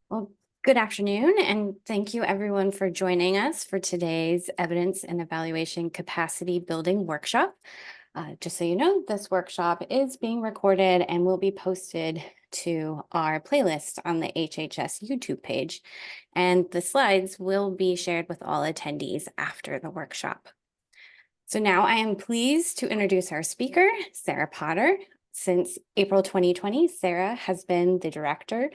Well, good afternoon, and thank you everyone for joining us for today's Evidence and Evaluation Capacity Building Workshop. Just so you know, this workshop is being recorded and will be posted to our playlist on the HHS YouTube page, and the slides will be shared with all attendees after the workshop. So now I am pleased to introduce our speaker, Sarah Potter. Since April 2020, Sarah has been the director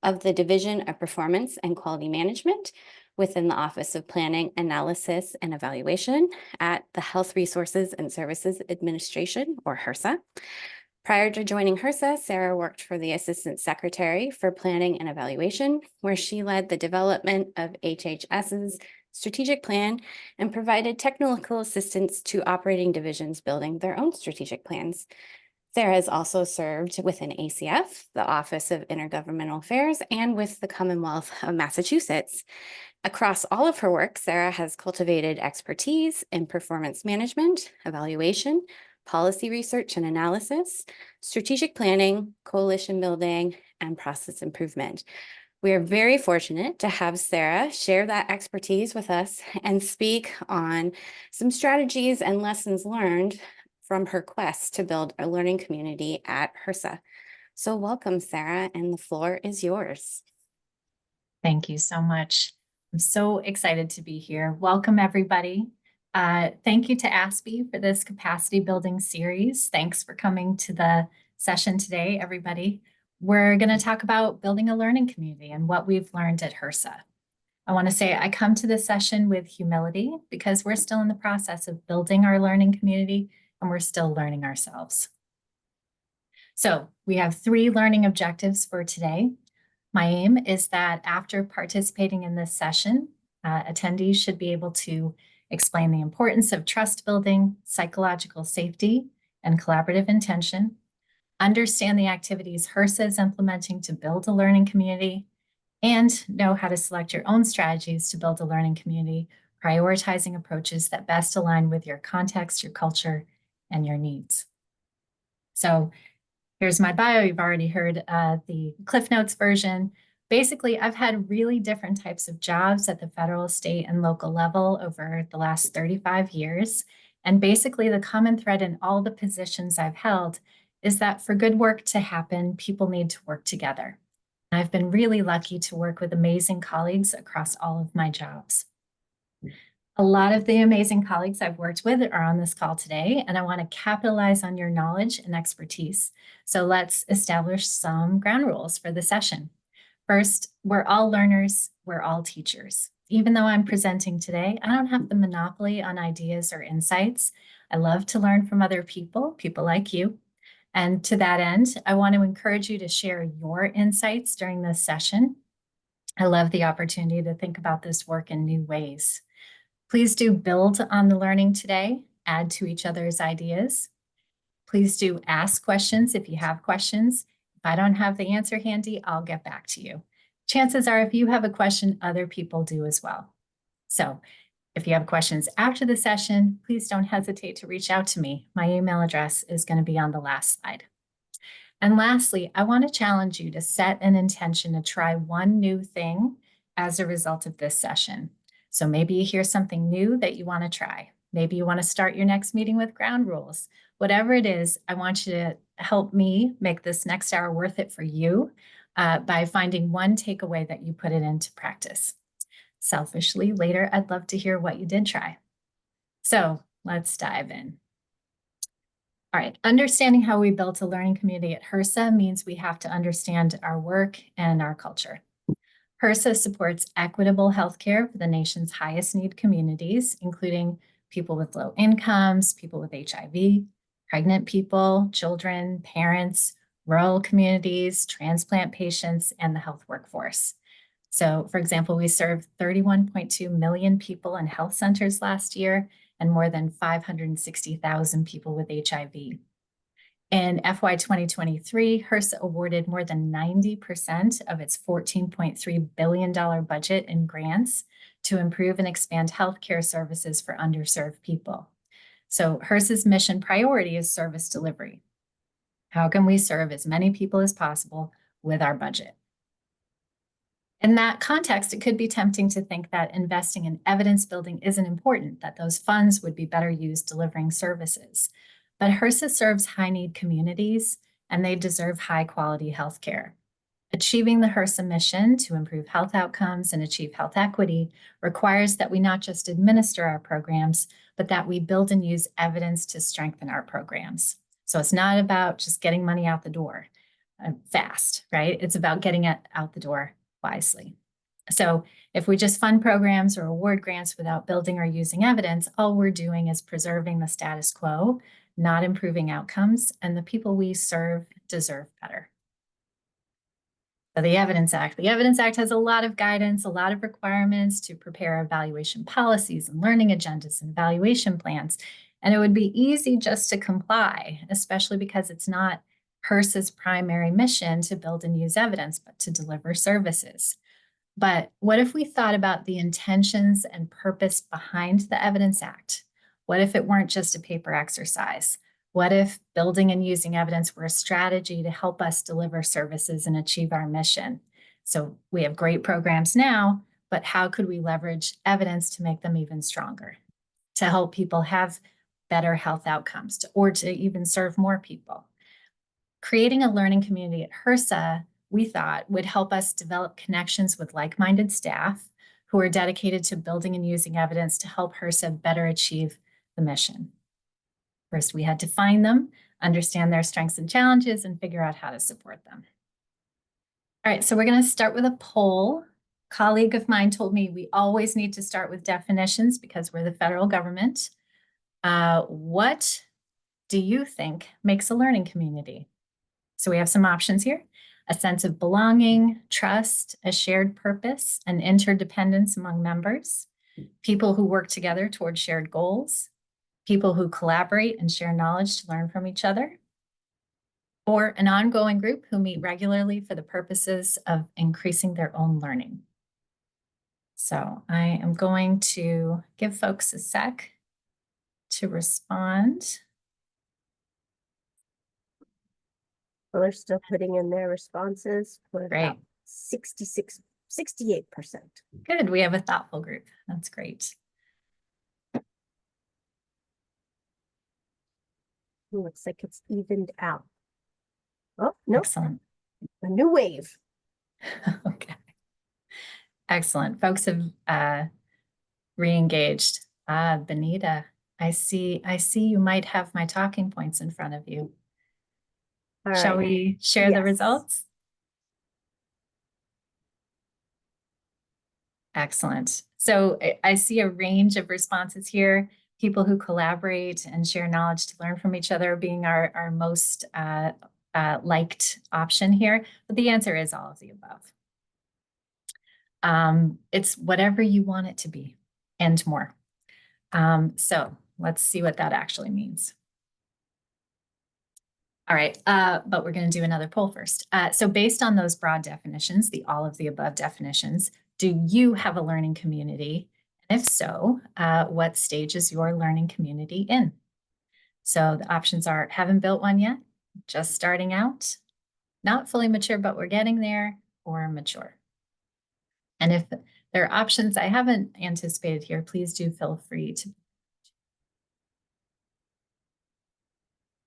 of the Division of Performance and Quality Management within the Office of Planning, Analysis, and Evaluation at the Health Resources and Services Administration, or HRSA. Prior to joining HRSA, Sarah worked for the Assistant Secretary for Planning and Evaluation, where she led the development of HHS's strategic plan and provided technical assistance to operating divisions building their own strategic plans. Sarah has also served within ACF, the Office of Intergovernmental Affairs, and with the Commonwealth of Massachusetts. Across all of her work, Sarah has cultivated expertise in performance management, evaluation, policy research and analysis, strategic planning, coalition building, and process improvement. We are very fortunate to have Sarah share that expertise with us and speak on some strategies and lessons learned from her quest to build a learning community at HRSA. So welcome, Sarah, and the floor is yours. Thank you so much. I'm so excited to be here. Welcome, everybody. Thank you to ASPE for this capacity building series. Thanks for coming to the session today, everybody. We're going to talk about building a learning community and what we've learned at HRSA. I want to say I come to this session with humility because we're still in the process of building our learning community and we're still learning ourselves. So we have 3 learning objectives for today. My aim is that after participating in this session, attendees should be able to explain the importance of trust building, psychological safety, and collaborative intention, understand the activities HRSA is implementing to build a learning community, and know how to select your own strategies to build a learning community, prioritizing approaches that best align with your context, your culture, and your needs. So here's my bio. You've already heard the Cliff Notes version. Basically, I've had really different types of jobs at the federal, state, and local level over the last 35 years. And basically, the common thread in all the positions I've held is that for good work to happen, people need to work together. I've been really lucky to work with amazing colleagues across all of my jobs. A lot of the amazing colleagues I've worked with are on this call today, and I want to capitalize on your knowledge and expertise. So let's establish some ground rules for the session. First, we're all learners, we're all teachers. Even though I'm presenting today, I don't have the monopoly on ideas or insights. I love to learn from other people like you. And to that end, I want to encourage you to share your insights during this session. I love the opportunity to think about this work in new ways. Please do build on the learning today, add to each other's ideas. Please do ask questions if you have questions. If I don't have the answer handy, I'll get back to you. Chances are if you have a question, other people do as well. So if you have questions after the session, please don't hesitate to reach out to me. My email address is going to be on the last slide. And lastly, I want to challenge you to set an intention to try one new thing as a result of this session. So maybe you hear something new that you want to try. Maybe you want to start your next meeting with ground rules. Whatever it is, I want you to help me make this next hour worth it for you by finding one takeaway that you put it into practice. Selfishly, later, I'd love to hear what you did try. So let's dive in. All right, understanding how we built a learning community at HRSA means we have to understand our work and our culture. HRSA supports equitable healthcare for the nation's highest need communities, including people with low incomes, people with HIV, pregnant people, children, parents, rural communities, transplant patients, and the health workforce. So, for example, we served 31.2 million people in health centers last year and more than 560,000 people with HIV. In FY 2023, HRSA awarded more than 90% of its $14.3 billion budget in grants to improve and expand healthcare services for underserved people. So HRSA's mission priority is service delivery. How can we serve as many people as possible with our budget? In that context, it could be tempting to think that investing in evidence building isn't important, that those funds would be better used delivering services. But HRSA serves high-need communities, and they deserve high-quality healthcare. Achieving the HRSA mission to improve health outcomes and achieve health equity requires that we not just administer our programs, but that we build and use evidence to strengthen our programs. So it's not about just getting money out the door fast, right? It's about getting it out the door wisely. So if we just fund programs or award grants without building or using evidence, all we're doing is preserving the status quo, not improving outcomes, and the people we serve deserve better. So the Evidence Act. The Evidence Act has a lot of guidance, a lot of requirements to prepare evaluation policies and learning agendas and evaluation plans. And it would be easy just to comply, especially because it's not HRSA's primary mission to build and use evidence, but to deliver services. But what if we thought about the intentions and purpose behind the Evidence Act? What if it weren't just a paper exercise? What if building and using evidence were a strategy to help us deliver services and achieve our mission? So we have great programs now, but how could we leverage evidence to make them even stronger, to help people have better health outcomes, or to even serve more people? Creating a learning community at HRSA, we thought, would help us develop connections with like-minded staff who are dedicated to building and using evidence to help HRSA better achieve the mission. First, we had to find them, understand their strengths and challenges, and figure out how to support them. All right, so we're going to start with a poll. A colleague of mine told me we always need to start with definitions because we're the federal government. What do you think makes a learning community? So we have some options here: a sense of belonging, trust, a shared purpose, and interdependence among members, people who work together toward shared goals, people who collaborate and share knowledge to learn from each other, or an ongoing group who meet regularly for the purposes of increasing their own learning. So I am going to give folks a sec to respond. Well, they're still putting in their responses. We're Great. about 68%. Good, we have a thoughtful group. That's great. Looks like it's evened out. Oh, no, Excellent. a new wave. Okay. Excellent. Folks have re-engaged. Benita, I see you might have my talking points in front of you. All Shall right. we share the Yes. results? Excellent. So I see a range of responses here. People who collaborate and share knowledge to learn from each other being our most liked option here. But the answer is all of the above. It's whatever you want it to be and more. So let's see what that actually means. All right, but we're going to do another poll first. So based on those broad definitions, the all of the above definitions, do you have a learning community? And if so, what stage is your learning community in? So the options are: haven't built one yet, just starting out, not fully mature, but we're getting there, or mature. And if there are options I haven't anticipated here, please do feel free to.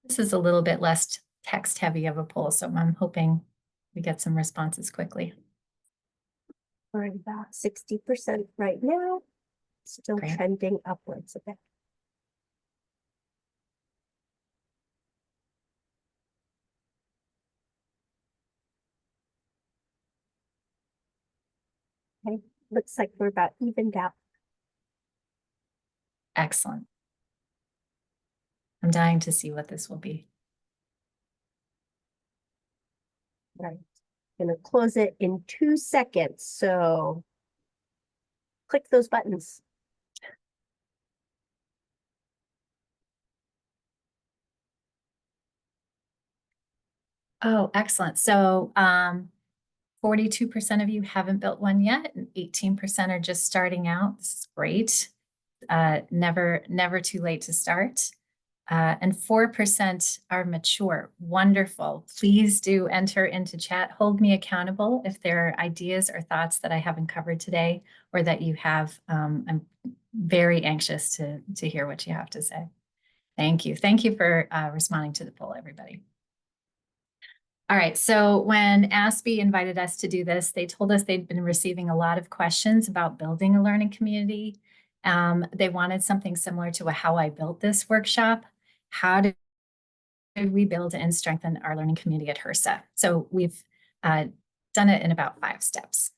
This is a little bit less text heavy of a poll, so I'm hoping we get some responses quickly. We're at about 60% right now. Still Great. trending upwards a bit. Okay, looks like we're about evened out. Excellent. I'm dying to see what this will be. Right. Gonna close it in 2 seconds. So click those buttons. Oh, excellent. So 42% of you haven't built one yet, and 18% are just starting out. This is great. Never too late to start. And 4% are mature. Wonderful. Please do enter into chat. Hold me accountable if there are ideas or thoughts that I haven't covered today or that you have. I'm very anxious to hear what you have to say. Thank you. Thank you for responding to the poll, everybody. All right, so when ASPE invited us to do this, they told us they'd been receiving a lot of questions about building a learning community. They wanted something similar to a How I Built This workshop. How did we build and strengthen our learning community at HRSA? So we've done it in about 5 steps.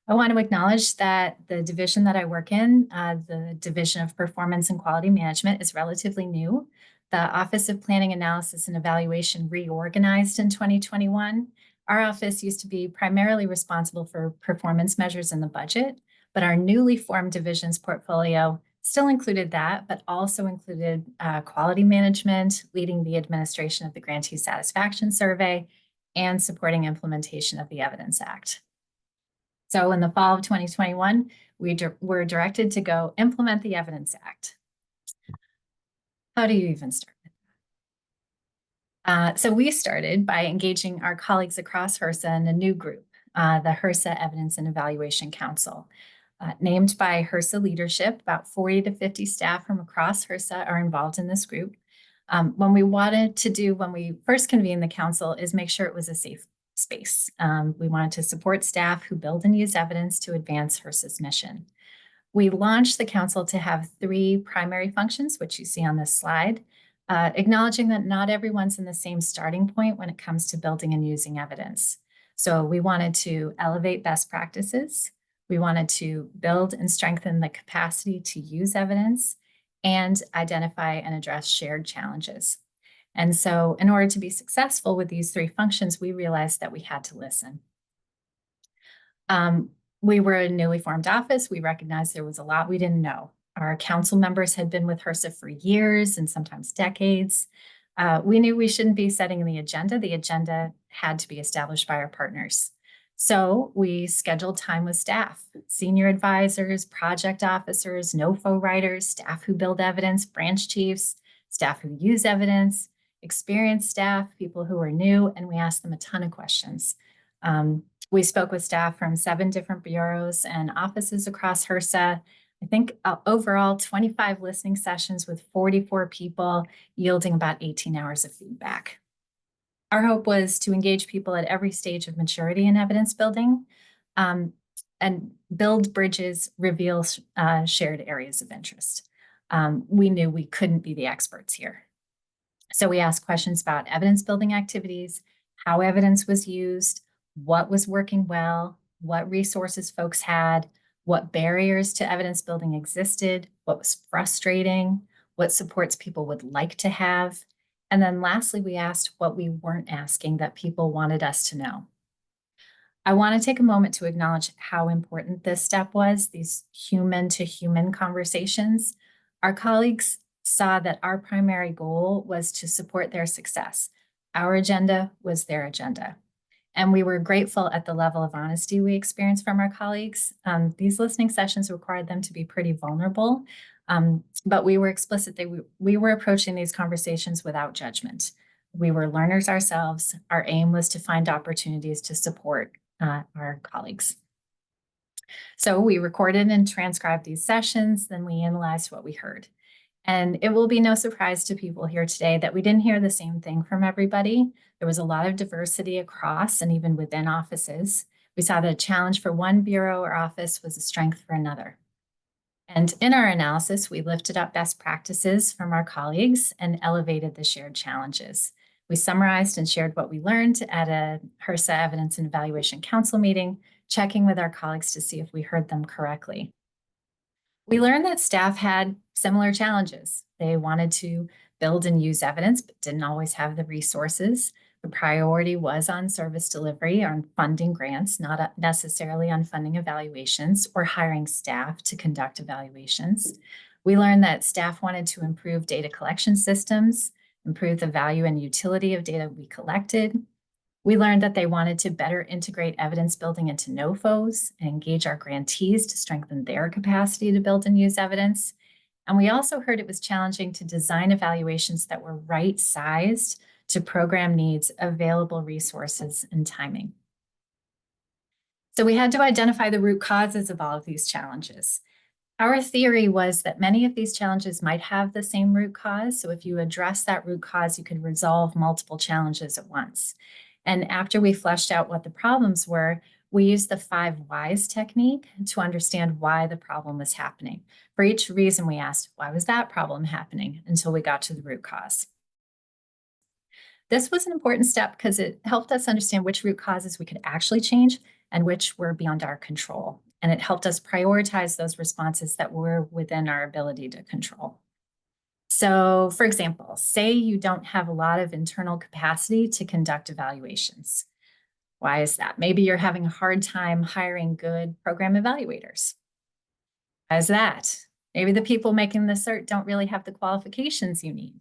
I want to acknowledge that the division that I work in, the Division of Performance and Quality Management, is relatively new. The Office of Planning, Analysis, and Evaluation reorganized in 2021. Our office used to be primarily responsible for performance measures in the budget, but our newly formed division's portfolio still included that, but also included quality management, leading the administration of the Grantee Satisfaction Survey, and supporting implementation of the Evidence Act. So in the fall of 2021, we were directed to go implement the Evidence Act. How do you even start? So we started by engaging our colleagues across HRSA in a new group, the HRSA Evidence and Evaluation Council. Named by HRSA leadership, about 40 to 50 staff from across HRSA are involved in this group. When we first convened the council is make sure it was a safe space. We wanted to support staff who build and use evidence to advance HRSA's mission. We launched the council to have 3 primary functions, which you see on this slide, acknowledging that not everyone's in the same starting point when it comes to building and using evidence. So we wanted to elevate best practices. We wanted to build and strengthen the capacity to use evidence and identify and address shared challenges. And so in order to be successful with these 3 functions, we realized that we had to listen. We were a newly formed office. We recognized there was a lot we didn't know. Our council members had been with HRSA for years and sometimes decades. We knew we shouldn't be setting the agenda. The agenda had to be established by our partners. So we scheduled time with staff, senior advisors, project officers, NOFO writers, staff who build evidence, branch chiefs, staff who use evidence, experienced staff, people who are new, and we asked them a ton of questions. We spoke with staff from 7 different bureaus and offices across HRSA. I think overall 25 listening sessions with 44 people, yielding about 18 hours of feedback. Our hope was to engage people at every stage of maturity in evidence building and build bridges, reveal shared areas of interest. We knew we couldn't be the experts here. So we asked questions about evidence building activities, how evidence was used, what was working well, what resources folks had, what barriers to evidence building existed, what was frustrating, what supports people would like to have. And then lastly, we asked what we weren't asking that people wanted us to know. I want to take a moment to acknowledge how important this step was, these human-to-human conversations. Our colleagues saw that our primary goal was to support their success. Our agenda was their agenda. And we were grateful at the level of honesty we experienced from our colleagues. These listening sessions required them to be pretty vulnerable, but we were explicit that we were approaching these conversations without judgment. We were learners ourselves. Our aim was to find opportunities to support our colleagues. So we recorded and transcribed these sessions, then we analyzed what we heard. And it will be no surprise to people here today that we didn't hear the same thing from everybody. There was a lot of diversity across and even within offices. We saw that a challenge for one bureau or office was a strength for another. And in our analysis, we lifted up best practices from our colleagues and elevated the shared challenges. We summarized and shared what we learned at a HRSA Evidence and Evaluation Council meeting, checking with our colleagues to see if we heard them correctly. We learned that staff had similar challenges. They wanted to build and use evidence, but didn't always have the resources. The priority was on service delivery, on funding grants, not necessarily on funding evaluations or hiring staff to conduct evaluations. We learned that staff wanted to improve data collection systems, improve the value and utility of data we collected. We learned that they wanted to better integrate evidence building into NOFOs and engage our grantees to strengthen their capacity to build and use evidence. And we also heard it was challenging to design evaluations that were right-sized to program needs, available resources, and timing. So we had to identify the root causes of all of these challenges. Our theory was that many of these challenges might have the same root cause. So if you address that root cause, you could resolve multiple challenges at once. And after we fleshed out what the problems were, we used the 5 whys technique to understand why the problem was happening. For each reason, we asked, why was that problem happening, until we got to the root cause. This was an important step because it helped us understand which root causes we could actually change and which were beyond our control. And it helped us prioritize those responses that were within our ability to control. So, for example, say you don't have a lot of internal capacity to conduct evaluations. Why is that? Maybe you're having a hard time hiring good program evaluators. Why is that? Maybe the people making the cert don't really have the qualifications you need.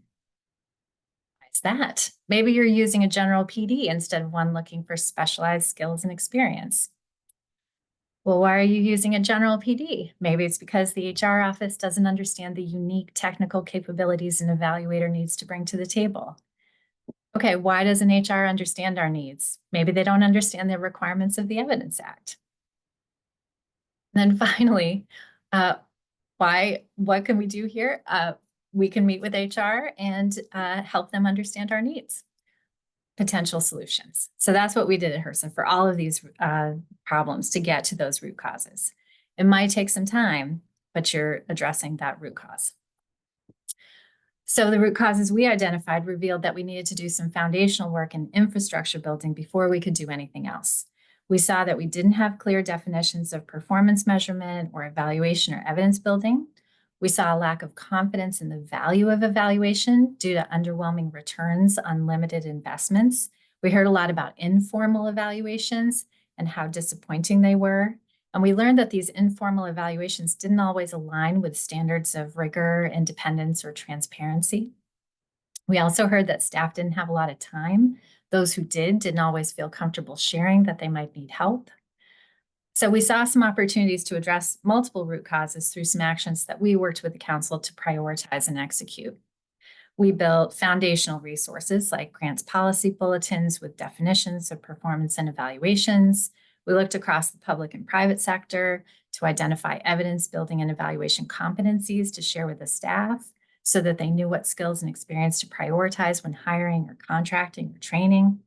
Why is that? Maybe you're using a general PD instead of one looking for specialized skills and experience. Well, why are you using a general PD? Maybe it's because the HR office doesn't understand the unique technical capabilities an evaluator needs to bring to the table. Okay, why doesn't HR understand our needs? Maybe they don't understand the requirements of the Evidence Act. And then finally, what can we do here? We can meet with HR and help them understand our needs, potential solutions. So that's what we did at HRSA for all of these problems to get to those root causes. It might take some time, but you're addressing that root cause. So the root causes we identified revealed that we needed to do some foundational work in infrastructure building before we could do anything else. We saw that we didn't have clear definitions of performance measurement or evaluation or evidence building. We saw a lack of confidence in the value of evaluation due to underwhelming returns on limited investments. We heard a lot about informal evaluations and how disappointing they were. And we learned that these informal evaluations didn't always align with standards of rigor, independence, or transparency. We also heard that staff didn't have a lot of time. Those who didn't always feel comfortable sharing that they might need help. So we saw some opportunities to address multiple root causes through some actions that we worked with the council to prioritize and execute. We built foundational resources like grants policy bulletins with definitions of performance and evaluations. We looked across the public and private sector to identify evidence building and evaluation competencies to share with the staff so that they knew what skills and experience to prioritize when hiring or contracting or training.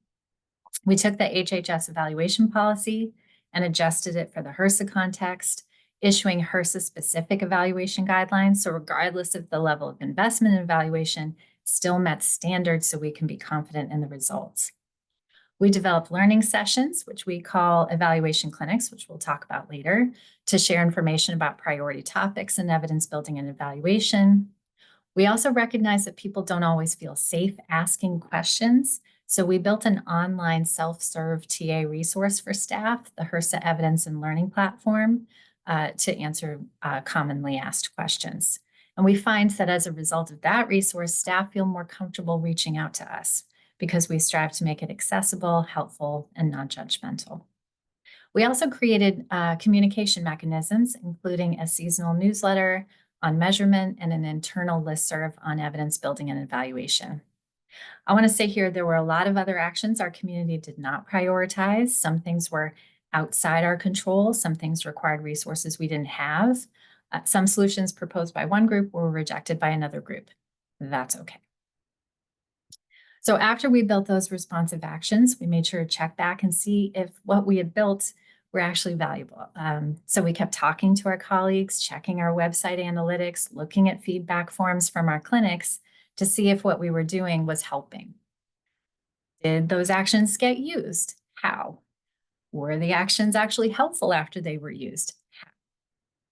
We took the HHS evaluation policy and adjusted it for the HRSA context, issuing HRSA-specific evaluation guidelines. So regardless of the level of investment in evaluation, still met standards so we can be confident in the results. We developed learning sessions, which we call evaluation clinics, which we'll talk about later, to share information about priority topics and evidence building and evaluation. We also recognize that people don't always feel safe asking questions. So we built an online self-serve TA resource for staff, the HRSA Evidence and Learning Platform, to answer commonly asked questions. And we find that as a result of that resource, staff feel more comfortable reaching out to us because we strive to make it accessible, helpful, and non-judgmental. We also created communication mechanisms, including a seasonal newsletter on measurement and an internal listserv on evidence building and evaluation. I want to say here, there were a lot of other actions our community did not prioritize. Some things were outside our control. Some things required resources we didn't have. Some solutions proposed by one group were rejected by another group. That's okay. So after we built those responsive actions, we made sure to check back and see if what we had built were actually valuable. So we kept talking to our colleagues, checking our website analytics, looking at feedback forms from our clinics to see if what we were doing was helping. Did those actions get used? How? Were the actions actually helpful after they were used?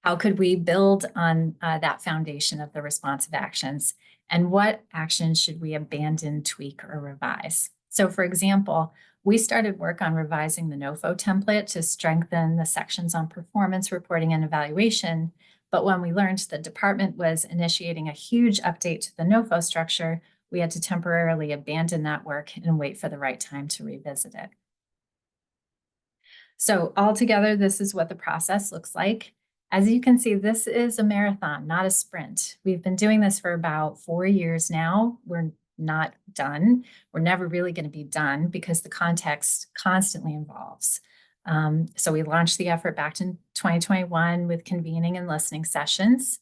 How could we build on that foundation of the responsive actions? And what actions should we abandon, tweak, or revise? So for example, we started work on revising the NOFO template to strengthen the sections on performance reporting and evaluation. But when we learned the department was initiating a huge update to the NOFO structure, we had to temporarily abandon that work and wait for the right time to revisit it. So altogether, this is what the process looks like. As you can see, this is a marathon, not a sprint. We've been doing this for about 4 years now. We're not done. We're never really going to be done because the context constantly evolves. So we launched the effort back in 2021 with convening and listening sessions.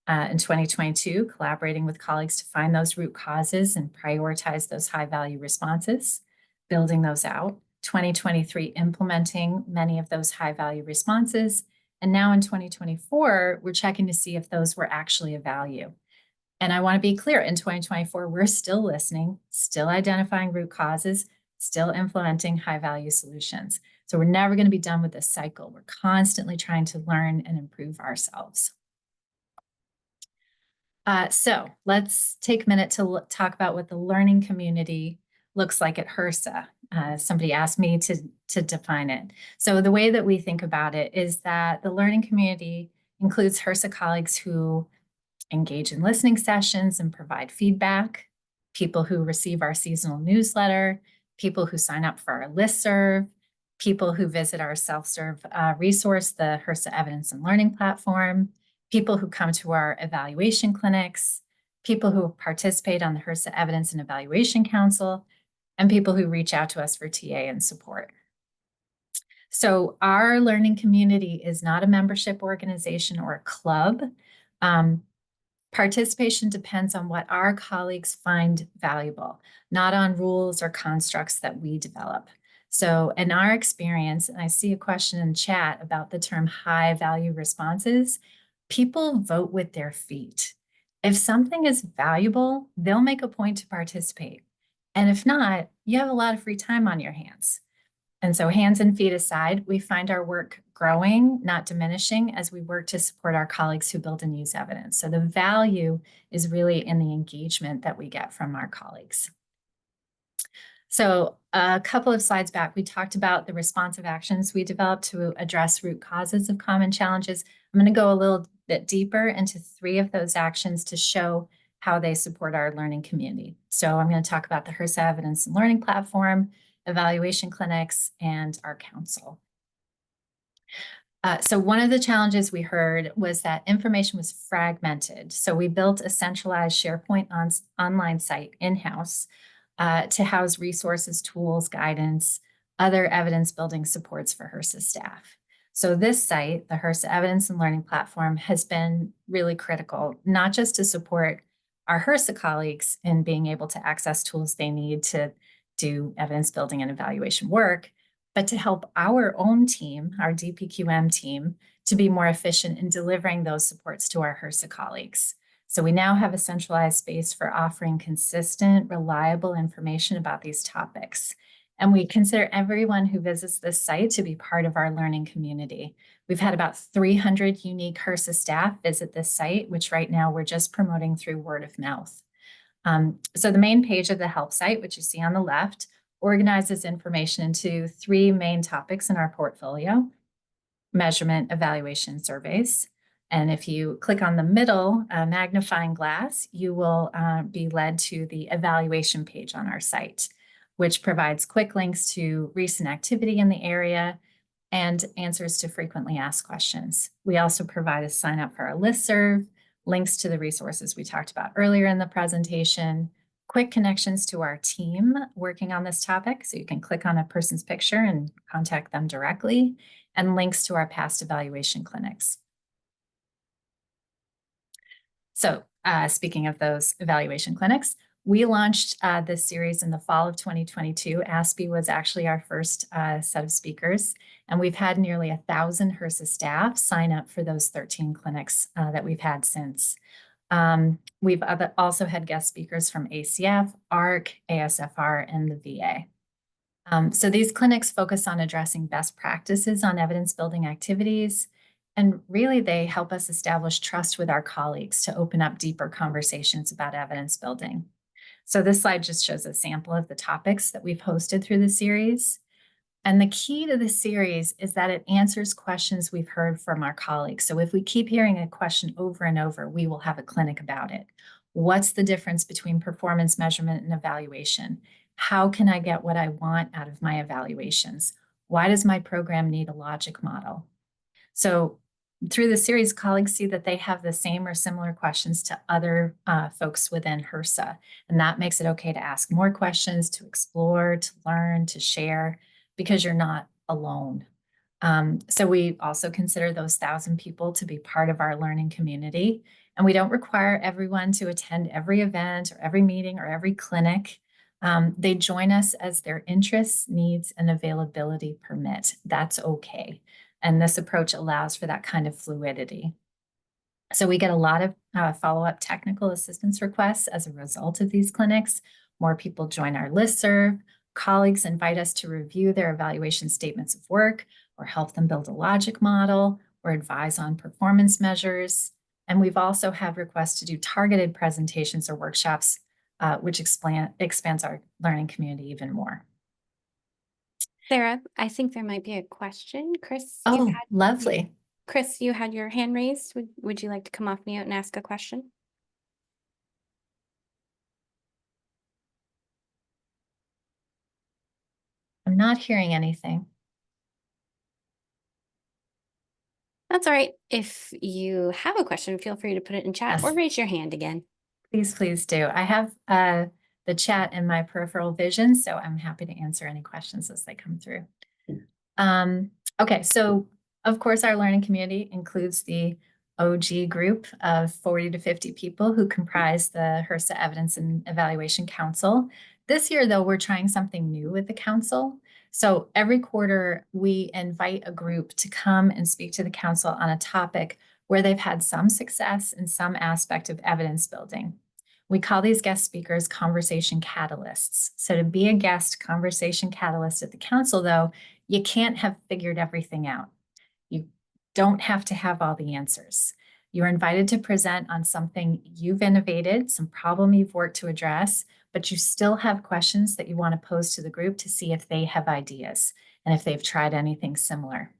In 2022, collaborating with colleagues to find those root causes and prioritize those high value responses, building those out. 2023, implementing many of those high value responses. And now in 2024, we're checking to see if those were actually of value. And I want to be clear, in 2024, we're still listening, still identifying root causes, still implementing high value solutions. So we're never going to be done with this cycle. We're constantly trying to learn and improve ourselves. So let's take a minute to talk about what the learning community looks like at HRSA. Somebody asked me to define it. So the way that we think about it is that the learning community includes HRSA colleagues who engage in listening sessions and provide feedback, people who receive our seasonal newsletter, people who sign up for our listserv, people who visit our self-serve resource, the HRSA Evidence and Learning Platform, people who come to our evaluation clinics, people who participate on the HRSA Evidence and Evaluation Council, and people who reach out to us for TA and support. So our learning community is not a membership organization or a club. Participation depends on what our colleagues find valuable, not on rules or constructs that we develop. So in our experience, and I see a question in chat about the term high value responses, people vote with their feet. If something is valuable, they'll make a point to participate. And if not, you have a lot of free time on your hands. And so hands and feet aside, we find our work growing, not diminishing, as we work to support our colleagues who build and use evidence. So the value is really in the engagement that we get from our colleagues. So a couple of slides back, we talked about the responsive actions we developed to address root causes of common challenges. I'm going to go a little bit deeper into 3 of those actions to show how they support our learning community. So I'm going to talk about the HRSA Evidence and Learning Platform, evaluation clinics, and our council. So one of the challenges we heard was that information was fragmented. So we built a centralized SharePoint online site in-house to house resources, tools, guidance, other evidence building supports for HRSA staff. So this site, the HRSA Evidence and Learning Platform, has been really critical, not just to support our HRSA colleagues in being able to access tools they need to do evidence building and evaluation work, but to help our own team, our DPQM team, to be more efficient in delivering those supports to our HRSA colleagues. So we now have a centralized space for offering consistent, reliable information about these topics. And we consider everyone who visits this site to be part of our learning community. We've had about 300 unique HRSA staff visit this site, which right now we're just promoting through word of mouth. So the main page of the help site, which you see on the left, organizes information into 3 main topics in our portfolio: measurement, evaluation, surveys. And if you click on the middle magnifying glass, you will be led to the evaluation page on our site, which provides quick links to recent activity in the area and answers to frequently asked questions. We also provide a sign up for our listserv, links to the resources we talked about earlier in the presentation, quick connections to our team working on this topic. So you can click on a person's picture and contact them directly, and links to our past evaluation clinics. So speaking of those evaluation clinics, we launched this series in the fall of 2022. ASPE was actually our first set of speakers, and we've had nearly 1,000 HRSA staff sign up for those 13 clinics that we've had since. We've also had guest speakers from ACF, ARC, ASFR, and the VA. So these clinics focus on addressing best practices on evidence building activities, and really they help us establish trust with our colleagues to open up deeper conversations about evidence building. So this slide just shows a sample of the topics that we've hosted through the series. And the key to the series is that it answers questions we've heard from our colleagues. So if we keep hearing a question over and over, we will have a clinic about it. What's the difference between performance measurement and evaluation? How can I get what I want out of my evaluations? Why does my program need a logic model? So through the series, colleagues see that they have the same or similar questions to other folks within HRSA. And that makes it okay to ask more questions, to explore, to learn, to share, because you're not alone. So we also consider those 1,000 people to be part of our learning community. And we don't require everyone to attend every event or every meeting or every clinic. They join us as their interests, needs, and availability permit. That's okay. And this approach allows for that kind of fluidity. So we get a lot of follow-up technical assistance requests as a result of these clinics. More people join our listserv. Colleagues invite us to review their evaluation statements of work or help them build a logic model or advise on performance measures. And we've also had requests to do targeted presentations or workshops, which expands our learning community even more. Sarah, I think there might be a question. Chris, Oh, lovely. Chris, you had your hand raised. Would you like to come off mute and ask a question? I'm not hearing anything. That's all right. If you have a question, feel free to put it in chat or Yes. raise your hand again. Please do. I have the chat in my peripheral vision, so I'm happy to answer any questions as they come through. Okay, so of course, our learning community includes the OG group of 40 to 50 people who comprise the HRSA Evidence and Evaluation Council. This year, though, we're trying something new with the council. So every quarter, we invite a group to come and speak to the council on a topic where they've had some success in some aspect of evidence building. We call these guest speakers conversation catalysts. So to be a guest conversation catalyst at the council, though, you can't have figured everything out. You don't have to have all the answers. You're invited to present on something you've innovated, some problem you've worked to address, but you still have questions that you want to pose to the group to see if they have ideas and if they've tried anything similar.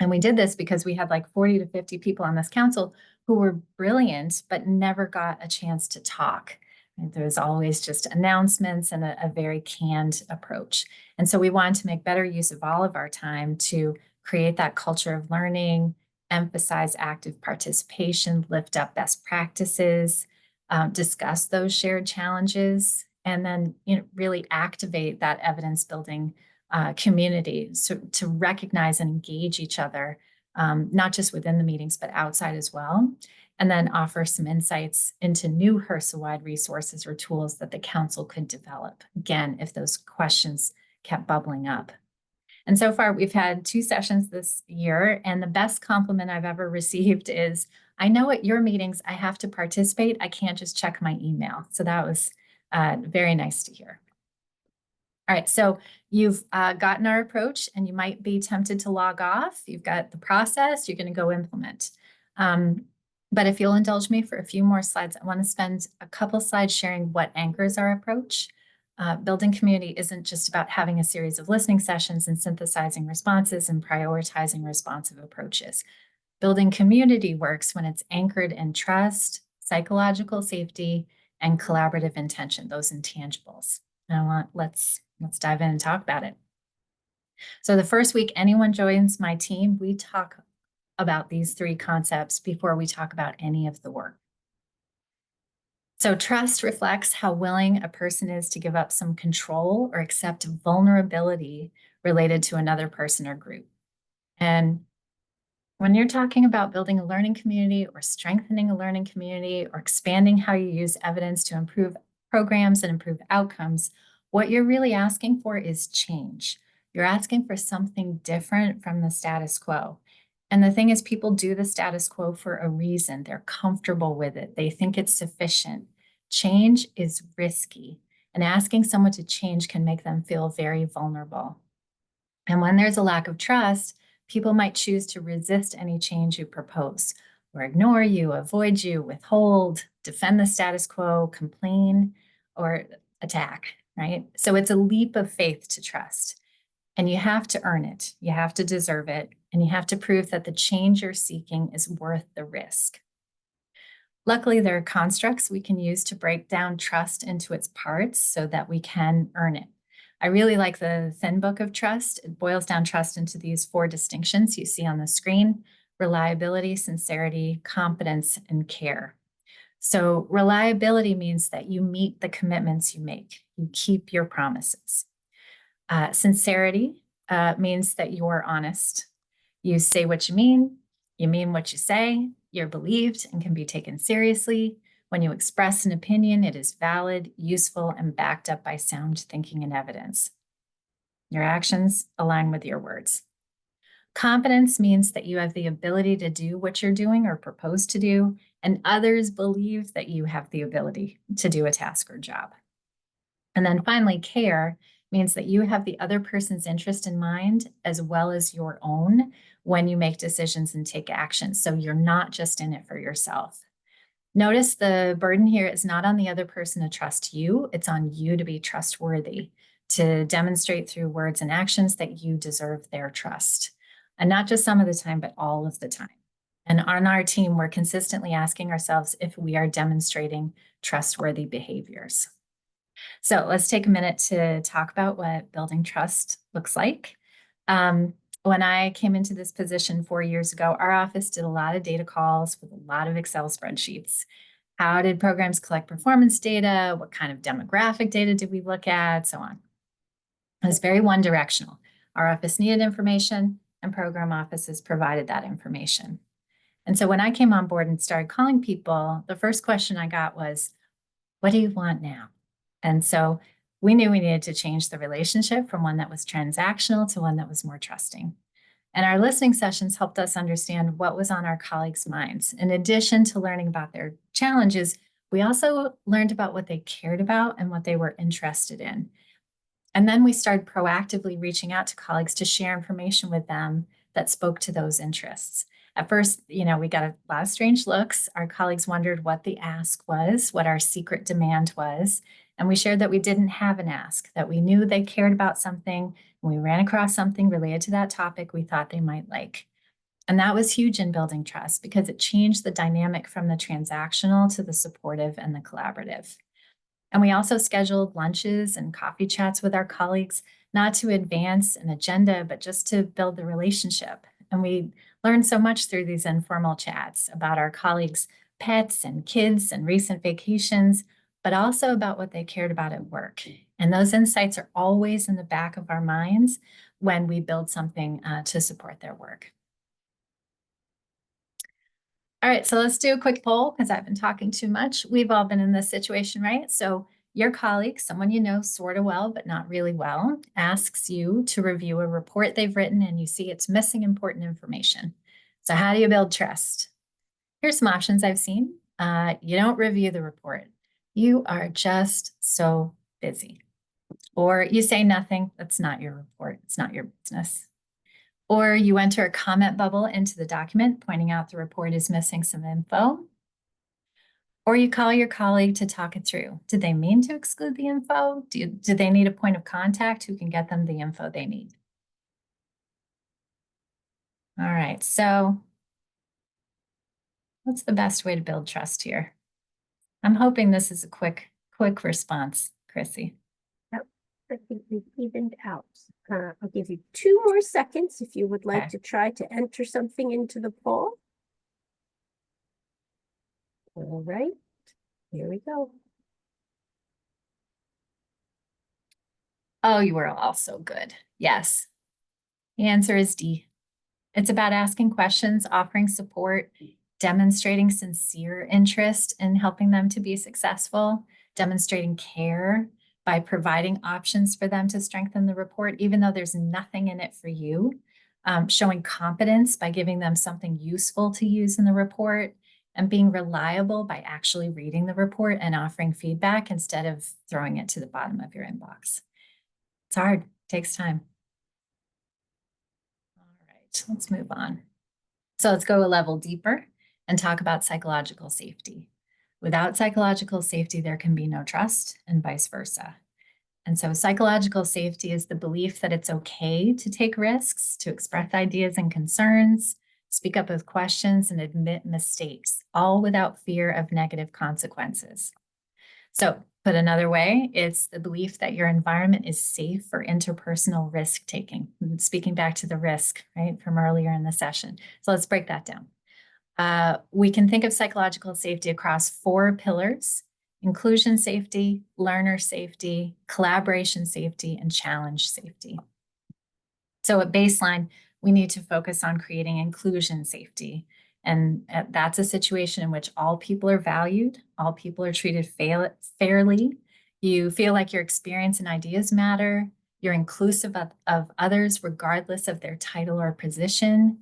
And we did this because we had like 40 to 50 people on this council who were brilliant, but never got a chance to talk. There's always just announcements and a very canned approach. And so we wanted to make better use of all of our time to create that culture of learning, emphasize active participation, lift up best practices, discuss those shared challenges, and then really activate that evidence building community, so to recognize and engage each other, not just within the meetings, but outside as well. And then offer some insights into new HRSA-wide resources or tools that the council could develop, again, if those questions kept bubbling up. And so far, we've had 2 sessions this year, and the best compliment I've ever received is, I know at your meetings, I have to participate. I can't just check my email. So that was very nice to hear. All right, so you've gotten our approach and you might be tempted to log off. You've got the process, you're going to go implement. But if you'll indulge me for a few more slides, I want to spend a couple slides sharing what anchors our approach. Building community isn't just about having a series of listening sessions and synthesizing responses and prioritizing responsive approaches. Building community works when it's anchored in trust, psychological safety, and collaborative intention, those intangibles. And let's dive in and talk about it. So the first week anyone joins my team, we talk about these 3 concepts before we talk about any of the work. So trust reflects how willing a person is to give up some control or accept vulnerability related to another person or group. And when you're talking about building a learning community or strengthening a learning community or expanding how you use evidence to improve programs and improve outcomes, what you're really asking for is change. You're asking for something different from the status quo. And the thing is, people do the status quo for a reason. They're comfortable with it. They think it's sufficient. Change is risky, and asking someone to change can make them feel very vulnerable. And when there's a lack of trust, people might choose to resist any change you propose, or ignore you, avoid you, withhold, defend the status quo, complain, or attack, right? So it's a leap of faith to trust. And you have to earn it, you have to deserve it, and you have to prove that the change you're seeking is worth the risk. Luckily, there are constructs we can use to break down trust into its parts so that we can earn it. I really like the thin book of trust. It boils down trust into these 4 distinctions you see on the screen. reliability, sincerity, competence, and care. So reliability means that you meet the commitments you make. You keep your promises. Sincerity means that you're honest. You say what you mean what you say, you're believed and can be taken seriously. When you express an opinion, it is valid, useful, and backed up by sound thinking and evidence. Your actions align with your words. Competence means that you have the ability to do what you're doing or propose to do, and others believe that you have the ability to do a task or job. And then finally, care means that you have the other person's interest in mind as well as your own when you make decisions and take action. So you're not just in it for yourself. Notice the burden here is not on the other person to trust you. It's on you to be trustworthy, to demonstrate through words and actions that you deserve their trust. And not just some of the time, but all of the time. And on our team, we're consistently asking ourselves if we are demonstrating trustworthy behaviors. So let's take a minute to talk about what building trust looks like. When I came into this position 4 years ago, our office did a lot of data calls with a lot of Excel spreadsheets. How did programs collect performance data? What kind of demographic data did we look at? So on. It was very one directional. Our office needed information and program offices provided that information. And so when I came on board and started calling people, the first question I got was, what do you want now? And so we knew we needed to change the relationship from one that was transactional to one that was more trusting. And our listening sessions helped us understand what was on our colleagues' minds. In addition to learning about their challenges, we also learned about what they cared about and what they were interested in. And then we started proactively reaching out to colleagues to share information with them that spoke to those interests. At first, we got a lot of strange looks. Our colleagues wondered what the ask was, what our secret demand was. And we shared that we didn't have an ask, that we knew they cared about something, and we ran across something related to that topic we thought they might like. And that was huge in building trust because it changed the dynamic from the transactional to the supportive and the collaborative. And we also scheduled lunches and coffee chats with our colleagues, not to advance an agenda, but just to build the relationship. And we learned so much through these informal chats about our colleagues' pets and kids and recent vacations, but also about what they cared about at work. And those insights are always in the back of our minds when we build something to support their work. All right, so let's do a quick poll because I've been talking too much. We've all been in this situation, right? So your colleague, someone you know sort of well, but not really well, asks you to review a report they've written and you see it's missing important information. So how do you build trust? Here's some options I've seen. You don't review the report. You are just so busy. Or you say nothing, that's not your report, it's not your business. Or you enter a comment bubble into the document, pointing out the report is missing some info. Or you call your colleague to talk it through. Did they mean to exclude the info? Do they need a point of contact who can get them the info they need? All right, so what's the best way to build trust here? I'm hoping this is a quick response, Chrissy. I think we've evened out. I'll give you 2 more seconds if you would like Okay. to try to enter something into the poll. All right, here we go. Oh, you were all so good. Yes. The answer is D. It's about asking questions, offering support, demonstrating sincere interest in helping them to be successful, demonstrating care by providing options for them to strengthen the report, even though there's nothing in it for you, showing competence by giving them something useful to use in the report, and being reliable by actually reading the report and offering feedback instead of throwing it to the bottom of your inbox. It's hard, it takes time. All right, let's move on. So let's go a level deeper and talk about psychological safety. Without psychological safety, there can be no trust and vice versa. And so psychological safety is the belief that it's okay to take risks, to express ideas and concerns, speak up with questions, and admit mistakes, all without fear of negative consequences. So put another way, it's the belief that your environment is safe for interpersonal risk taking. Speaking back to the risk, right, from earlier in the session. So let's break that down. We can think of psychological safety across 4 pillars: inclusion safety, learner safety, collaboration safety, and challenge safety. So at baseline, we need to focus on creating inclusion safety. And that's a situation in which all people are valued, all people are treated fairly. You feel like your experience and ideas matter. You're inclusive of others, regardless of their title or position.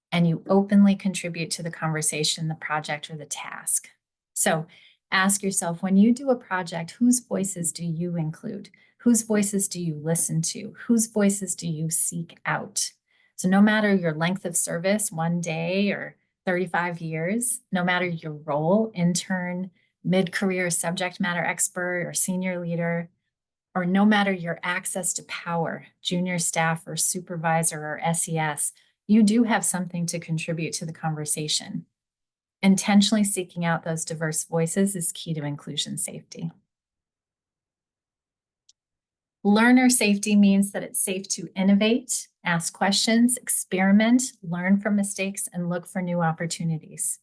And you openly contribute to the conversation, the project, or the task. So ask yourself, when you do a project, whose voices do you include? Whose voices do you listen to? Whose voices do you seek out? So no matter your length of service, 1 day or 35 years, no matter your role, intern, mid-career subject matter expert, or senior leader, or no matter your access to power, junior staff or supervisor or SES, you do have something to contribute to the conversation. Intentionally seeking out those diverse voices is key to inclusion safety. Learner safety means that it's safe to innovate, ask questions, experiment, learn from mistakes, and look for new opportunities.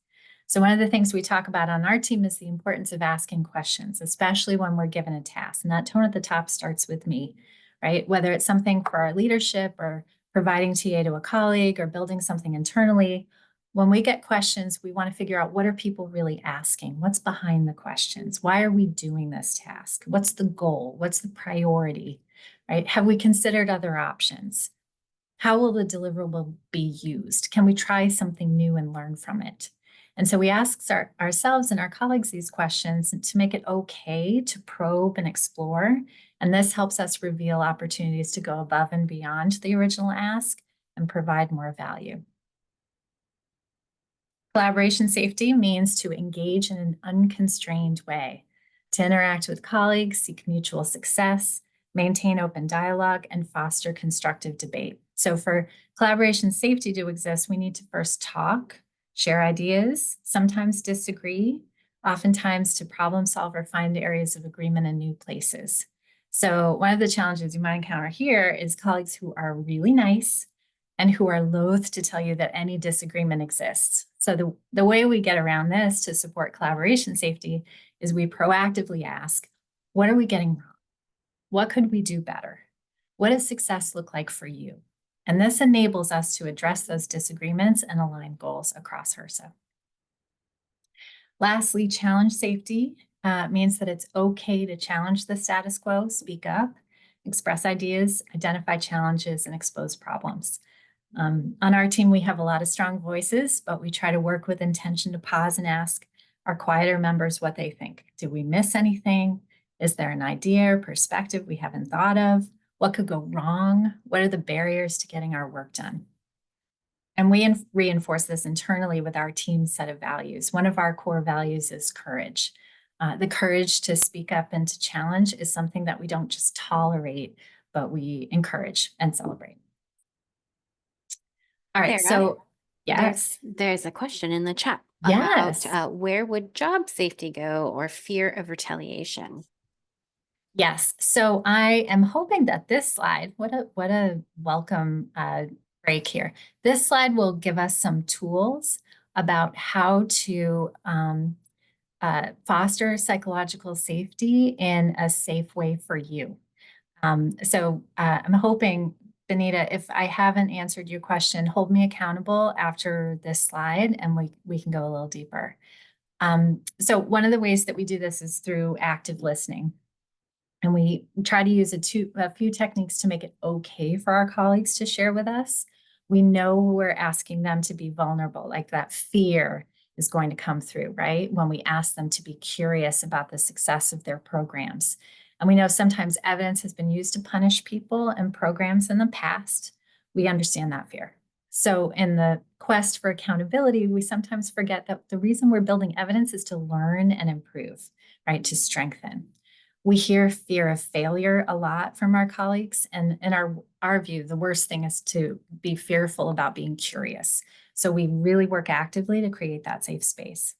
So one of the things we talk about on our team is the importance of asking questions, especially when we're given a task. And that tone at the top starts with me, right? Whether it's something for our leadership or providing TA to a colleague or building something internally, when we get questions, we want to figure out, what are people really asking? What's behind the questions? Why are we doing this task? What's the goal? What's the priority, right? Have we considered other options? How will the deliverable be used? Can we try something new and learn from it? And so we ask ourselves and our colleagues these questions to make it okay to probe and explore. And this helps us reveal opportunities to go above and beyond the original ask and provide more value. Collaboration safety means to engage in an unconstrained way, to interact with colleagues, seek mutual success, maintain open dialogue, and foster constructive debate. So for collaboration safety to exist, we need to first talk, share ideas, sometimes disagree, oftentimes to problem solve or find areas of agreement in new places. So one of the challenges you might encounter here is colleagues who are really nice and who are loath to tell you that any disagreement exists. So the way we get around this to support collaboration safety is we proactively ask, what are we getting wrong? What could we do better? What does success look like for you? And this enables us to address those disagreements and align goals across HRSA. Lastly, challenge safety means that it's okay to challenge the status quo, speak up, express ideas, identify challenges, and expose problems. On our team, we have a lot of strong voices, but we try to work with intention to pause and ask our quieter members what they think. Did we miss anything? Is there an idea or perspective we haven't thought of? What could go wrong? What are the barriers to getting our work done? And we reinforce this internally with our team's set of values. One of our core values is courage. The courage to speak up and to challenge is something that we don't just tolerate, but we encourage and celebrate. All right, so yes. There's a question in the chat Yes. about where would job safety go or fear of retaliation? Yes, so I am hoping that this slide, what a welcome break here. This slide will give us some tools about how to foster psychological safety in a safe way for you. So I'm hoping, Benita, if I haven't answered your question, hold me accountable after this slide and we can go a little deeper. So one of the ways that we do this is through active listening. And we try to use a few techniques to make it okay for our colleagues to share with us. We know we're asking them to be vulnerable, like that fear is going to come through, right? When we ask them to be curious about the success of their programs. And we know sometimes evidence has been used to punish people and programs in the past. We understand that fear. So in the quest for accountability, we sometimes forget that the reason we're building evidence is to learn and improve, right? To strengthen. We hear fear of failure a lot from our colleagues. And in our view, the worst thing is to be fearful about being curious. So we really work actively to create that safe space.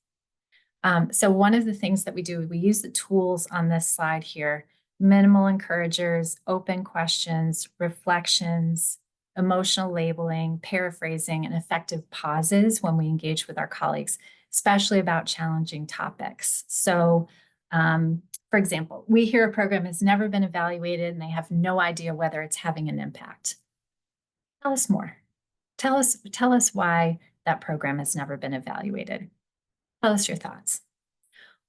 So one of the things that we do, we use the tools on this slide here: minimal encouragers, open questions, reflections, emotional labeling, paraphrasing, and effective pauses when we engage with our colleagues, especially about challenging topics. So, for example, we hear a program has never been evaluated and they have no idea whether it's having an impact. Tell us more. Tell us why that program has never been evaluated. Tell us your thoughts.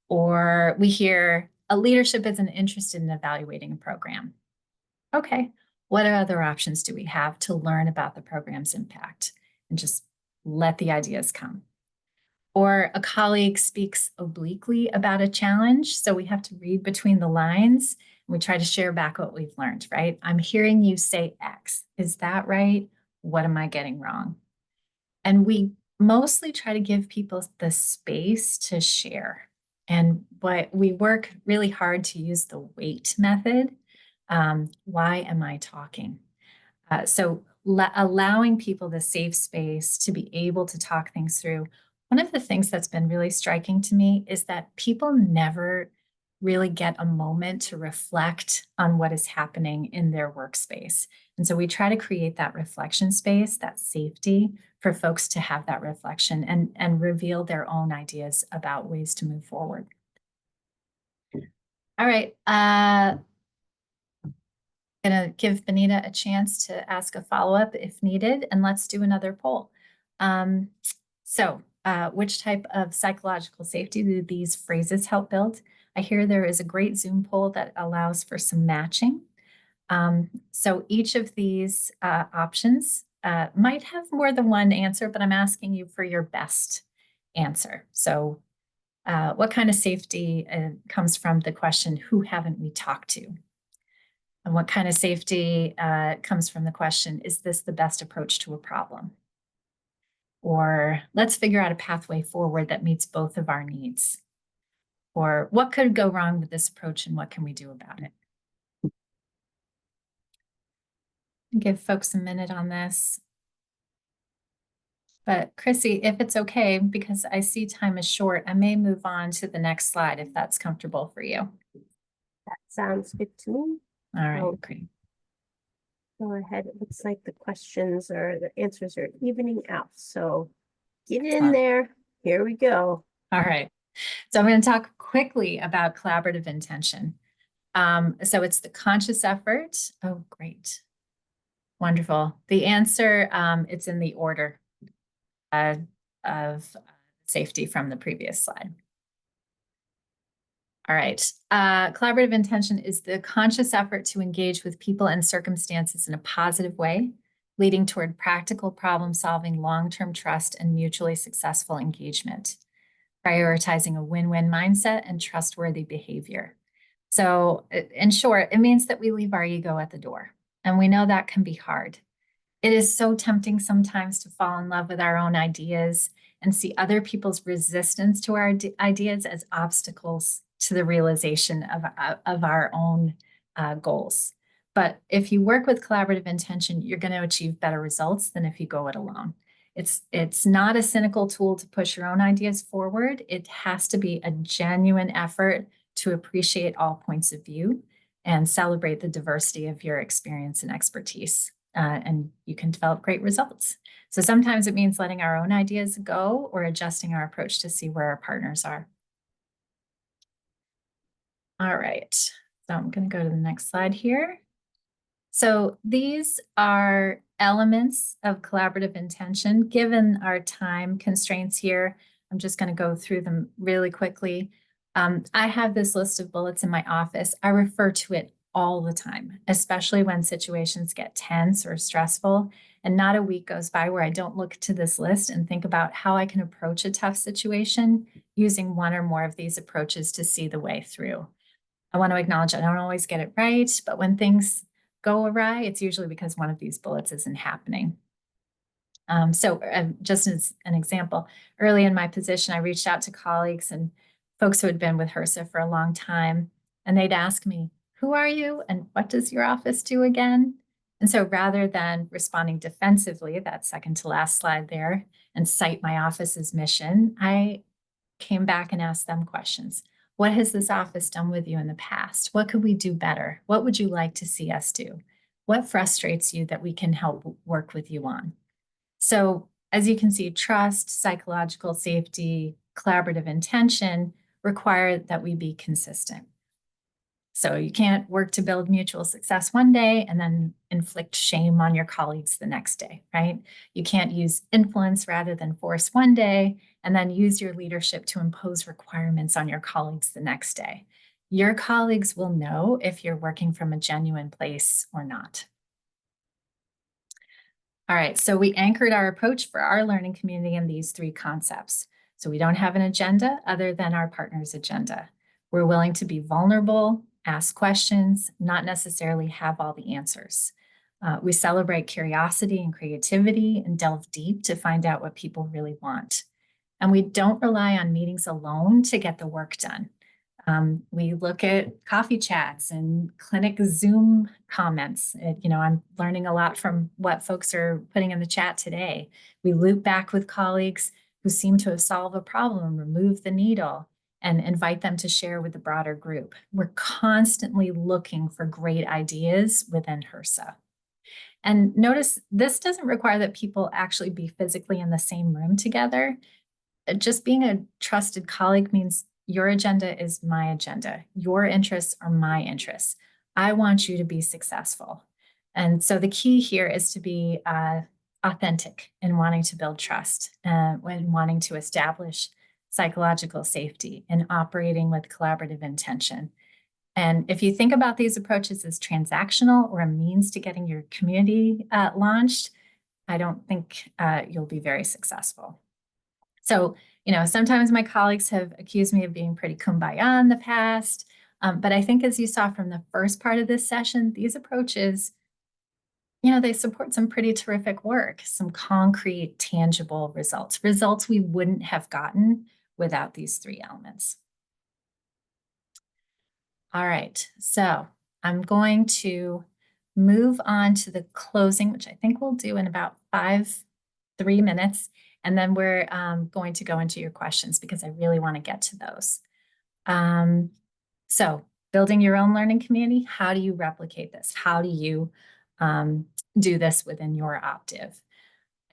Or we hear a leadership isn't interested in evaluating a program. Okay, what other options do we have to learn about the program's impact? And just let the ideas come. Or a colleague speaks obliquely about a challenge, so we have to read between the lines and we try to share back what we've learned, right? I'm hearing you say X. Is that right? What am I getting wrong? And we mostly try to give people the space to share. And but we work really hard to use the WAIT method. Why am I talking? So allowing people the safe space to be able to talk things through. One of the things that's been really striking to me is that people never really get a moment to reflect on what is happening in their workspace. And so we try to create that reflection space, that safety for folks to have that reflection and reveal their own ideas about ways to move forward. All right. Gonna give Benita a chance to ask a follow-up if needed, and let's do another poll. Which type of psychological safety do these phrases help build? I hear there is a great Zoom poll that allows for some matching. So each of these options might have more than one answer, but I'm asking you for your best answer. So what kind of safety comes from the question, who haven't we talked to? And what kind of safety comes from the question, is this the best approach to a problem? Or let's figure out a pathway forward that meets both of our needs. Or what could go wrong with this approach and what can we do about it? Give folks a minute on this. But Chrissy, if it's okay, because I see time is short, I may move on to the next slide if that's comfortable for you. That sounds good to me. All right, Oh. great. Go ahead. It looks like the questions or the answers are evening out. So get in there. Here we go. All right. So I'm going to talk quickly about collaborative intention. So it's the conscious effort. Oh, great. Wonderful. The answer, it's in the order of safety from the previous slide. All right. Collaborative intention is the conscious effort to engage with people and circumstances in a positive way, leading toward practical problem solving, long-term trust, and mutually successful engagement, prioritizing a win-win mindset and trustworthy behavior. So in short, it means that we leave our ego at the door, and we know that can be hard. It is so tempting sometimes to fall in love with our own ideas and see other people's resistance to our ideas as obstacles to the realization of our own goals. But if you work with collaborative intention, you're going to achieve better results than if you go it alone. It's not a cynical tool to push your own ideas forward. It has to be a genuine effort to appreciate all points of view and celebrate the diversity of your experience and expertise. And you can develop great results. So sometimes it means letting our own ideas go or adjusting our approach to see where our partners are. All right, so I'm going to go to the next slide here. So these are elements of collaborative intention. Given our time constraints here, I'm just going to go through them really quickly. I have this list of bullets in my office. I refer to it all the time, especially when situations get tense or stressful. And not a week goes by where I don't look to this list and think about how I can approach a tough situation using one or more of these approaches to see the way through. I want to acknowledge I don't always get it right, but when things go awry, it's usually because one of these bullets isn't happening. Just as an example, early in my position, I reached out to colleagues and folks who had been with HRSA for a long time, and they'd ask me, who are you and what does your office do again? And so rather than responding defensively, that second to last slide there, and cite my office's mission, I came back and asked them questions. What has this office done with you in the past? What could we do better? What would you like to see us do? What frustrates you that we can help work with you on? So as you can see, trust, psychological safety, collaborative intention require that we be consistent. So you can't work to build mutual success one day and then inflict shame on your colleagues the next day, right? You can't use influence rather than force one day and then use your leadership to impose requirements on your colleagues the next day. Your colleagues will know if you're working from a genuine place or not. All right, so we anchored our approach for our learning community in these three concepts. So we don't have an agenda other than our partner's agenda. We're willing to be vulnerable, ask questions, not necessarily have all the answers. We celebrate curiosity and creativity and delve deep to find out what people really want. And we don't rely on meetings alone to get the work done. We look at coffee chats and clinic Zoom comments. I'm learning a lot from what folks are putting in the chat today. We loop back with colleagues who seem to have solved a problem, remove the needle, and invite them to share with the broader group. We're constantly looking for great ideas within HRSA. And notice this doesn't require that people actually be physically in the same room together. Just being a trusted colleague means your agenda is my agenda. Your interests are my interests. I want you to be successful. And so the key here is to be authentic in wanting to build trust, when wanting to establish psychological safety and operating with collaborative intention. And if you think about these approaches as transactional or a means to getting your community launched, I don't think you'll be very successful. So, sometimes my colleagues have accused me of being pretty kumbaya in the past. But I think as you saw from the first part of this session, these approaches, they support some pretty terrific work, some concrete, tangible results we wouldn't have gotten without these three elements. All right, so I'm going to move on to the closing, which I think we'll do in about 3 minutes. And then we're going to go into your questions because I really want to get to those. So building your own learning community, how do you replicate this? How do you do this within your Optiv?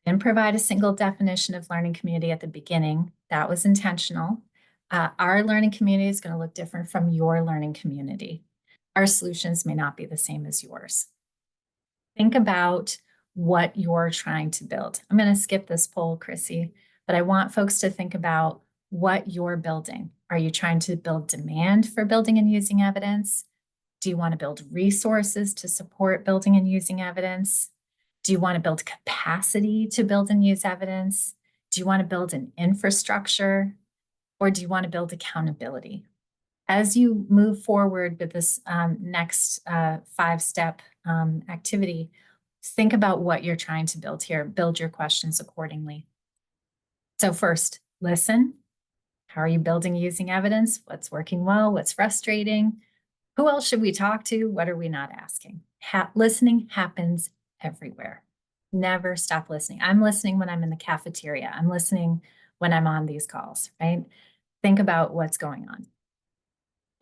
I didn't provide a single definition of learning community at the beginning. That was intentional. Our learning community is going to look different from your learning community. Our solutions may not be the same as yours. Think about what you're trying to build. I'm going to skip this poll, Chrissy, but I want folks to think about what you're building. Are you trying to build demand for building and using evidence? Do you want to build resources to support building and using evidence? Do you want to build capacity to build and use evidence? Do you want to build an infrastructure? Or do you want to build accountability? As you move forward with this next 5-step activity, think about what you're trying to build here. Build your questions accordingly. So first, listen. How are you building using evidence? What's working well? What's frustrating? Who else should we talk to? What are we not asking? Listening happens everywhere. Never stop listening. I'm listening when I'm in the cafeteria. I'm listening when I'm on these calls, right? Think about what's going on.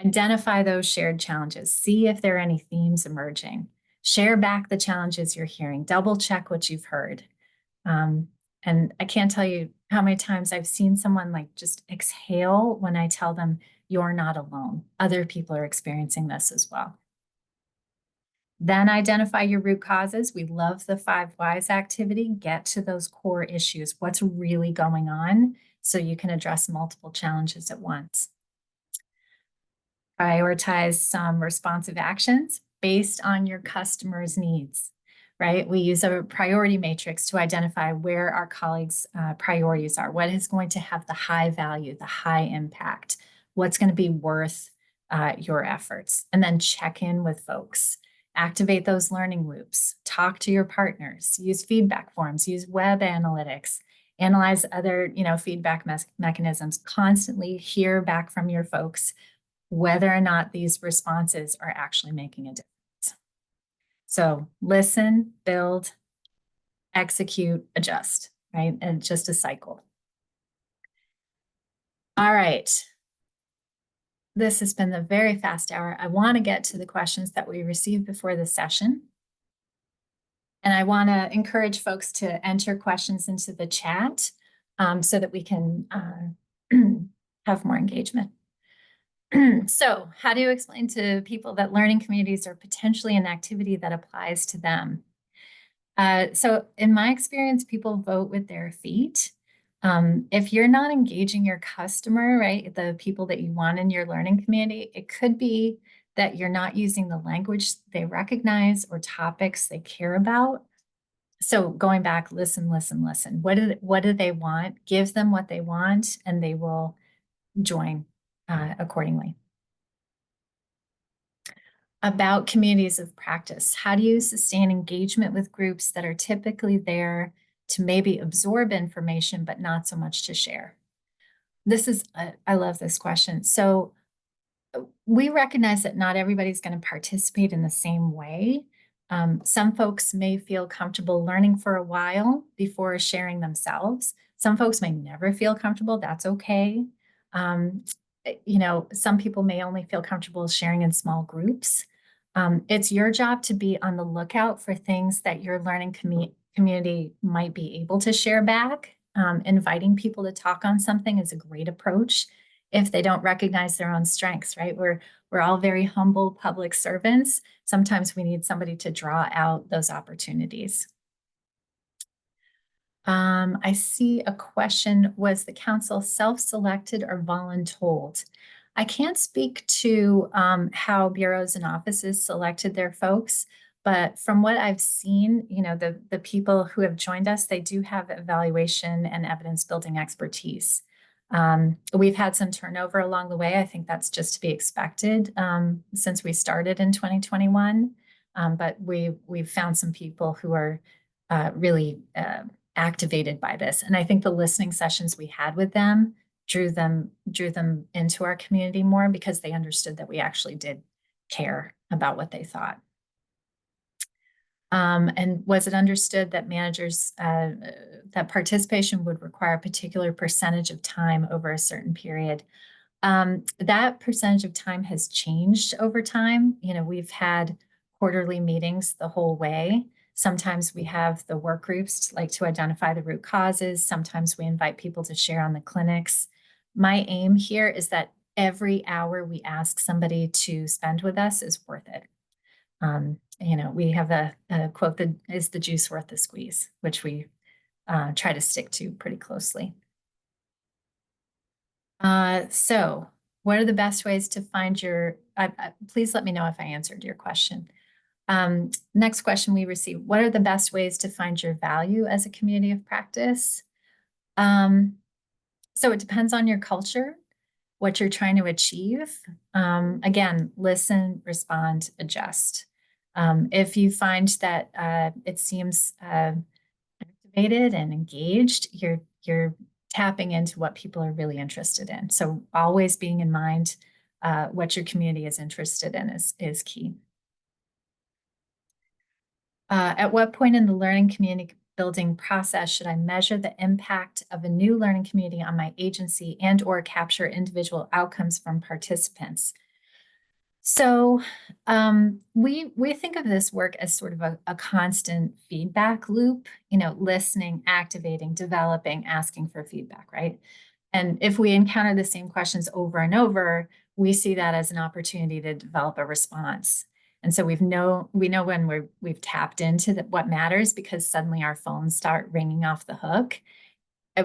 Identify those shared challenges. See if there are any themes emerging. Share back the challenges you're hearing. Double check what you've heard. And I can't tell you how many times I've seen someone just exhale when I tell them you're not alone. Other people are experiencing this as well. Then identify your root causes. We love the 5 whys activity. Get to those core issues. What's really going on so you can address multiple challenges at once. Prioritize some responsive actions based on your customer's needs, right? We use a priority matrix to identify where our colleagues' priorities are, what is going to have the high value, the high impact, what's going to be worth your efforts, and then check in with folks. Activate those learning loops, talk to your partners, use feedback forms, use web analytics, analyze other feedback mechanisms, constantly hear back from your folks whether or not these responses are actually making a difference. So listen, build, execute, adjust, right? And just a cycle. All right. This has been the very fast hour. I want to get to the questions that we received before the session. And I want to encourage folks to enter questions into the chat so that we can have more engagement. So how do you explain to people that learning communities are potentially an activity that applies to them? So in my experience, people vote with their feet. If you're not engaging your customer, right, the people that you want in your learning community, it could be that you're not using the language they recognize or topics they care about. So going back, listen. What do they want? Give them what they want, and they will join accordingly. About communities of practice. How do you sustain engagement with groups that are typically there to maybe absorb information, but not so much to share? This is, I love this question. So we recognize that not everybody's going to participate in the same way. Some folks may feel comfortable learning for a while before sharing themselves. Some folks may never feel comfortable. That's okay. Some people may only feel comfortable sharing in small groups. It's your job to be on the lookout for things that your learning community might be able to share back. Inviting people to talk on something is a great approach if they don't recognize their own strengths, right? We're all very humble public servants. Sometimes we need somebody to draw out those opportunities. I see a question, was the council self-selected or voluntold? I can't speak to how bureaus and offices selected their folks, but from what I've seen, the people who have joined us, they do have evaluation and evidence building expertise. We've had some turnover along the way. I think that's just to be expected since we started in 2021. But we've found some people who are really activated by this. And I think the listening sessions we had with them drew them into our community more because they understood that we actually did care about what they thought. And was it understood that managers, that participation would require a particular percentage of time over a certain period? That percentage of time has changed over time. We've had quarterly meetings the whole way. Sometimes we have the work groups to identify the root causes. Sometimes we invite people to share on the clinics. My aim here is that every hour we ask somebody to spend with us is worth it. We have a quote that is the juice worth the squeeze, which we try to stick to pretty closely. So what are the best ways to find your, please let me know if I answered your question. Next question we received, what are the best ways to find your value as a community of practice? So it depends on your culture, what you're trying to achieve. Again, listen, respond, adjust. If you find that it seems activated and engaged, you're tapping into what people are really interested in. So always being in mind what your community is interested in is key. At what point in the learning community building process should I measure the impact of a new learning community on my agency and or capture individual outcomes from participants? So we think of this work as sort of a constant feedback loop, listening, activating, developing, asking for feedback, right? And if we encounter the same questions over and over, we see that as an opportunity to develop a response. And so we know when we've tapped into what matters because suddenly our phones start ringing off the hook.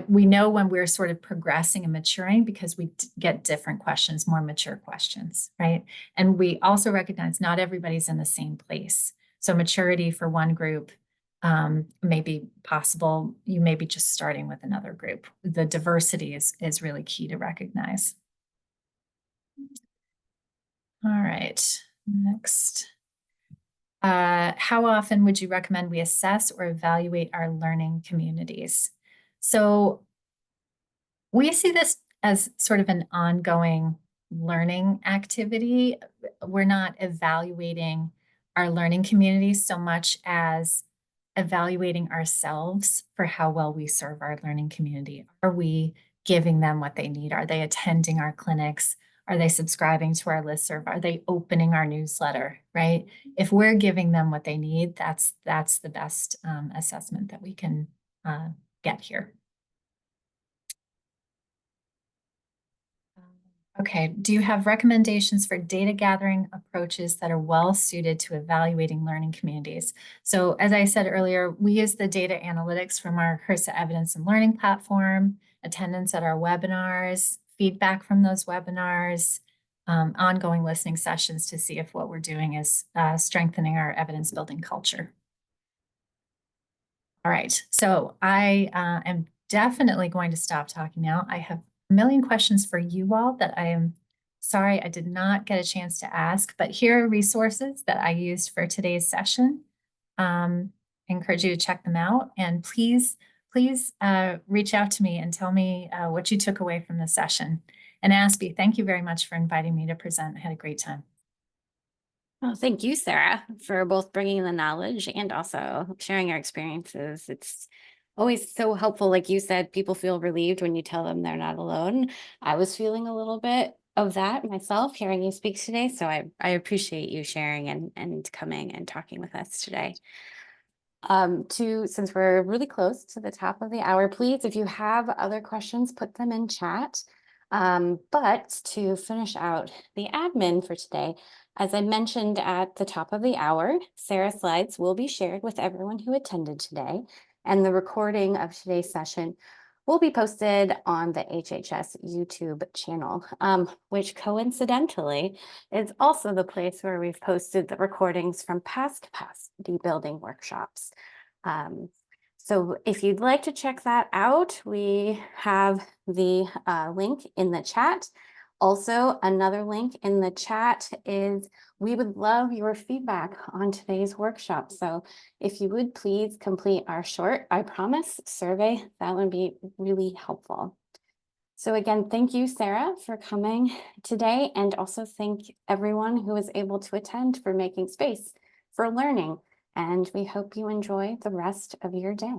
We know when we're sort of progressing and maturing because we get different questions, more mature questions, right? And we also recognize not everybody's in the same place. So maturity for one group may be possible. You may be just starting with another group. The diversity is really key to recognize. All right, next. How often would you recommend we assess or evaluate our learning communities? So we see this as sort of an ongoing learning activity. We're not evaluating our learning communities so much as evaluating ourselves for how well we serve our learning community. Are we giving them what they need? Are they attending our clinics? Are they subscribing to our listserv? Are they opening our newsletter, right? If we're giving them what they need, that's the best assessment that we can get here. Okay, do you have recommendations for data gathering approaches that are well suited to evaluating learning communities? So as I said earlier, we use the data analytics from our HRSA evidence and learning platform, attendance at our webinars, feedback from those webinars, ongoing listening sessions to see if what we're doing is strengthening our evidence building culture. All right, so I am definitely going to stop talking now. I have a million questions for you all that I am sorry I did not get a chance to ask, but here are resources that I used for today's session. I encourage you to check them out, and please reach out to me and tell me what you took away from the session. And Aspie, thank you very much for inviting me to present. I had a great time. Well, thank you, Sarah, for both bringing the knowledge and also sharing your experiences. It's always so helpful. Like you said, people feel relieved when you tell them they're not alone. I was feeling a little bit of that myself, hearing you speak today. So I appreciate you sharing and coming and talking with us today. Since we're really close to the top of the hour, please, if you have other questions, put them in chat. But to finish out the admin for today, as I mentioned at the top of the hour, Sarah's slides will be shared with everyone who attended today, and the recording of today's session will be posted on the HHS YouTube channel, which coincidentally is also the place where we've posted the recordings from past capacity building workshops. So if you'd like to check that out, we have the link in the chat. Also, another link in the chat is we would love your feedback on today's workshop. So if you would please complete our short, I promise, survey, that would be really helpful. So again, thank you, Sarah, for coming today, and also thank everyone who was able to attend for making space for learning. And we hope you enjoy the rest of your day.